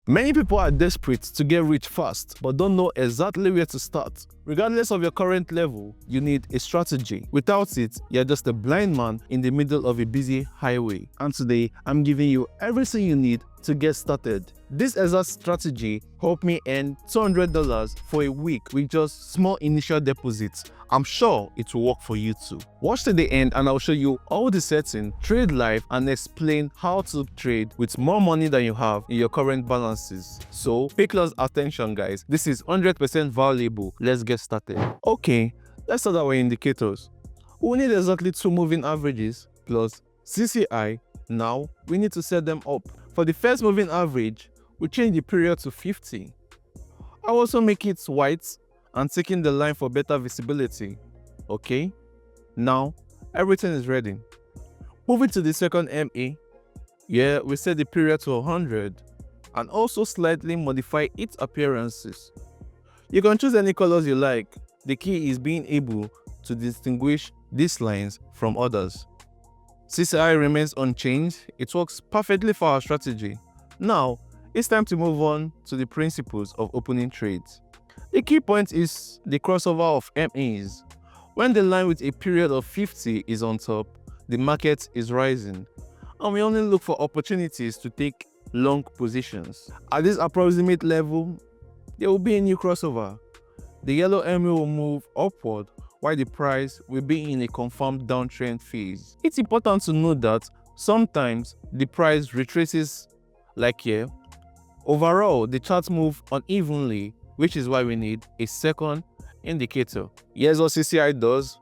Many people are desperate to get rich fast, but don't know exactly where to start. Regardless of your current level, you need a strategy. Without it, you're just a blind man in the middle of a busy highway. And today, I'm giving you everything you need to get started. This exact strategy helped me earn $200 for a week with just small initial deposits. I'm sure it will work for you too. Watch to the end and I'll show you all the settings, trade live, and explain how to trade with more money than you have in your current balances. So pay close attention, guys. This is 100% valuable. Let's get started. Okay, let's start our indicators. We need exactly 2 moving averages plus CCI. Now we need to set them up. For the first moving average, we change the period to 50. I'll also make it white and taking the line for better visibility. Okay, now everything is ready. Moving to the second MA, we set the period to 100 and also slightly modify its appearances. You can choose any colors you like. The key is being able to distinguish these lines from others. CCI remains unchanged. It works perfectly for our strategy. Now, it's time to move on to the principles of opening trades. The key point is the crossover of MAs. When the line with a period of 50 is on top, the market is rising, and we only look for opportunities to take long positions. At this approximate level, there will be a new crossover. The yellow MA will move upward while the price will be in a confirmed downtrend phase. It's important to note that sometimes the price retraces like here. Overall, the charts move unevenly, which is why we need a second indicator. Here's what CCI does.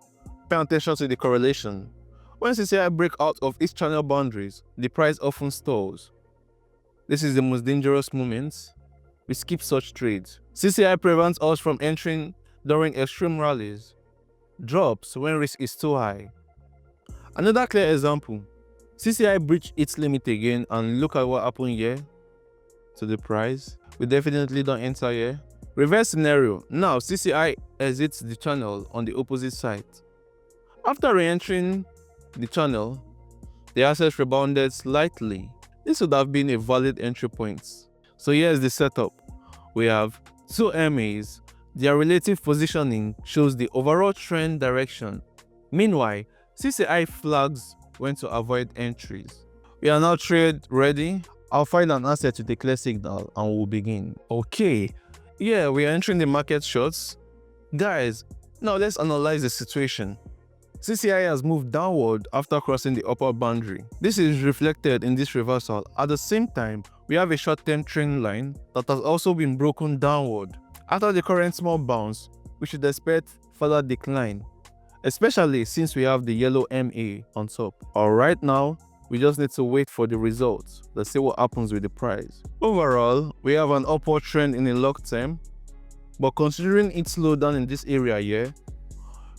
Pay attention to the correlation. When CCI breaks out of its channel boundaries, the price often stalls. This is the most dangerous moment. We skip such trades. CCI prevents us from entering during extreme rallies. Drops when risk is too high. Another clear example. CCI breached its limit again, and look at what happened here to the price. We definitely don't enter here. Reverse scenario. Now CCI exits the channel on the opposite side. After re-entering the channel, the asset rebounded slightly. This would have been a valid entry point. So here's the setup. We have 2 MAs. Their relative positioning shows the overall trend direction. Meanwhile, CCI flags when to avoid entries. We are now trade ready. I'll find an asset with a clear signal and we'll begin. Okay, we are entering the market shorts. Guys, now let's analyze the situation. CCI has moved downward after crossing the upper boundary. This is reflected in this reversal. At the same time, we have a short-term trend line that has also been broken downward. After the current small bounce, we should expect further decline, especially since we have the yellow MA on top. Alright, now we just need to wait for the results. Let's see what happens with the price. Overall, we have an upward trend in a long term, but considering its slowdown in this area here,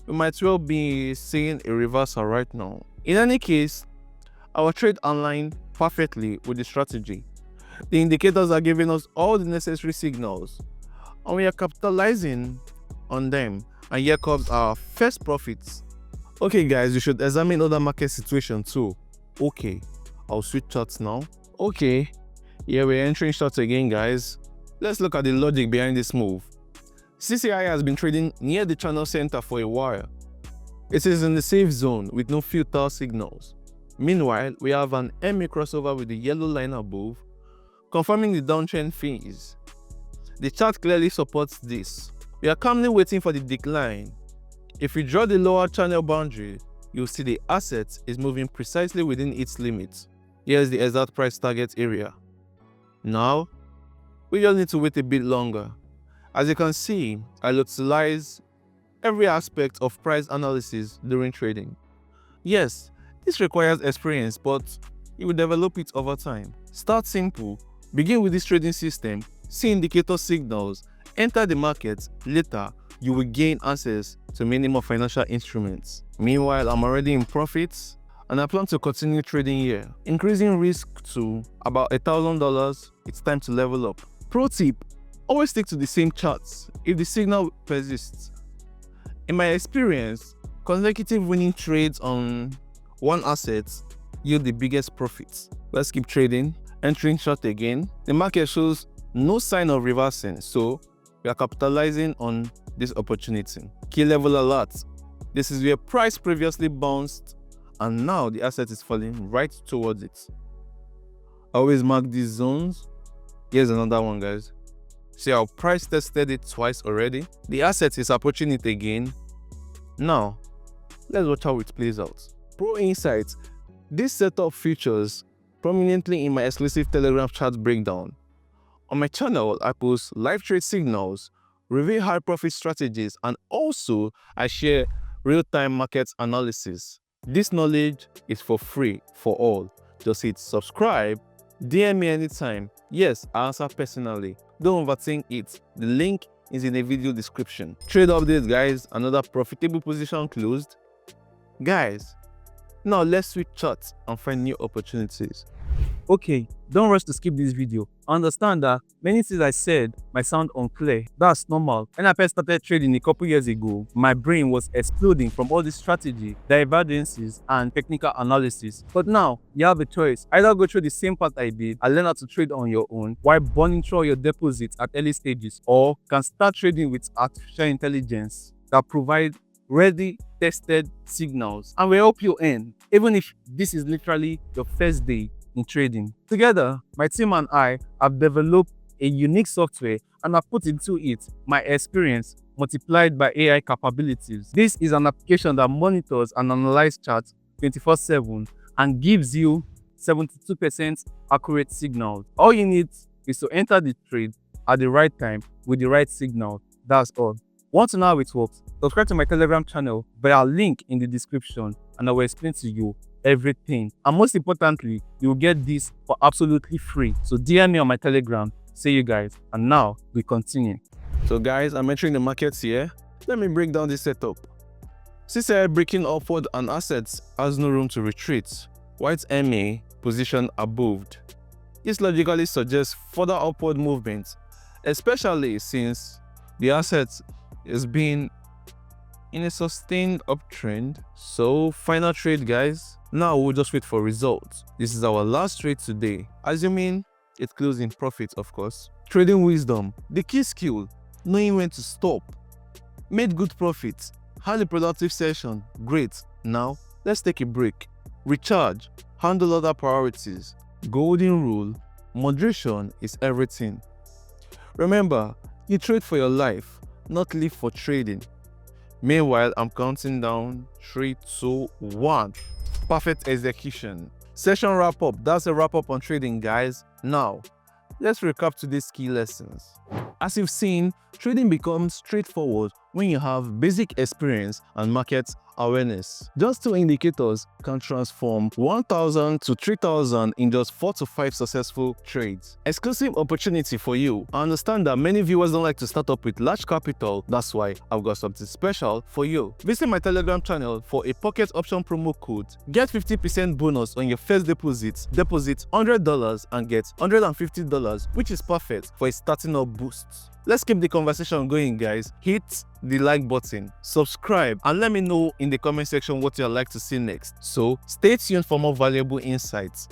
we might well be seeing a reversal right now. In any case, our trade aligned perfectly with the strategy. The indicators are giving us all the necessary signals, and we are capitalizing on them. And here comes our first profits. Okay guys, you should examine other market situations too. Okay, I'll switch charts now. Okay, we're entering charts again, guys. Let's look at the logic behind this move. CCI has been trading near the channel center for a while. It is in the safe zone with no filter signals. Meanwhile, we have an MA crossover with the yellow line above, confirming the downtrend phase. The chart clearly supports this. We are calmly waiting for the decline. If we draw the lower channel boundary, you'll see the asset is moving precisely within its limits. Here's the exact price target area. Now, we just need to wait a bit longer. As you can see, I utilize every aspect of price analysis during trading. Yes, this requires experience, but you will develop it over time. Start simple, begin with this trading system, see indicator signals, enter the market. Later, you will gain access to many more financial instruments. Meanwhile, I'm already in profits and I plan to continue trading here. Increasing risk to about $1,000, it's time to level up. Pro tip, always stick to the same charts if the signal persists. In my experience, consecutive winning trades on one asset yield the biggest profits. Let's keep trading. Entering short again. The market shows No sign of reversing, so we are capitalizing on this opportunity. Key level alert. This is where price previously bounced and now the asset is falling right towards it. Always mark these zones. Here's another one, guys. See how price tested it twice already? The asset is approaching it again. Now, let's watch how it plays out. Pro insights. This setup features prominently in my exclusive Telegram chat breakdown. On my channel, I post live trade signals, reveal high profit strategies, and also I share real-time market analysis. This knowledge is for free for all. Just hit subscribe, DM me anytime. Yes, I answer personally. Don't overthink it. The link is in the video description. Trade updates, guys. Another profitable position closed. Guys, now let's switch charts and find new opportunities. Okay, don't rush to skip this video. Understand that many things I said might sound unclear. That's normal. When I first started trading a couple years ago, my brain was exploding from all this strategy, divergences, and technical analysis. But now, you have a choice. Either go through the same path I did and learn how to trade on your own while burning through your deposits at early stages, or can start trading with artificial intelligence that provide ready, tested signals and will help you earn, even if this is literally your first day in trading. Together, my team and I have developed a unique software and have put into it my experience multiplied by AI capabilities. This is an application that monitors and analyzes charts 24/7 and gives you 72% accurate signals. All you need is to enter the trade at the right time with the right signal. That's all. Want to know how it works? Subscribe to my Telegram channel via link in the description and I will explain to you everything. And most importantly, you will get this for absolutely free. So DM me on my Telegram. See you guys. And now we continue. So guys, I'm entering the markets here. Let me break down this setup. CCI breaking upward and assets has no room to retreat. White MA position above. This logically suggests further upward movement, especially since the assets is being in a sustained uptrend. So final trade, guys. Now we'll just wait for results. This is our last trade today, assuming it closed in profit, of course. Trading wisdom. The key skill, knowing when to stop. Made good profits. Had a productive session. Great. Now let's take a break. Recharge. Handle other priorities. Golden rule. Moderation is everything. Remember, you trade for your life, not live for trading. Meanwhile, I'm counting down 3, 2, 1. Perfect execution. Session wrap up. That's a wrap up on trading, guys. Now, let's recap today's key lessons. As you've seen, trading becomes straightforward when you have basic experience and market awareness. Just 2 indicators can transform 1,000 to 3,000 in just 4 to 5 successful trades. Exclusive opportunity for you. I understand that many viewers don't like to start up with large capital. That's why I've got something special for you. Visit my Telegram channel for a pocket option promo code. Get 50% bonus on your first deposit. Deposit $100 and get $150, which is perfect for a starting up boost. Let's keep the conversation going, guys. Hit the like button, subscribe, and let me know in the comment section what you'd like to see next. So stay tuned for more valuable insights.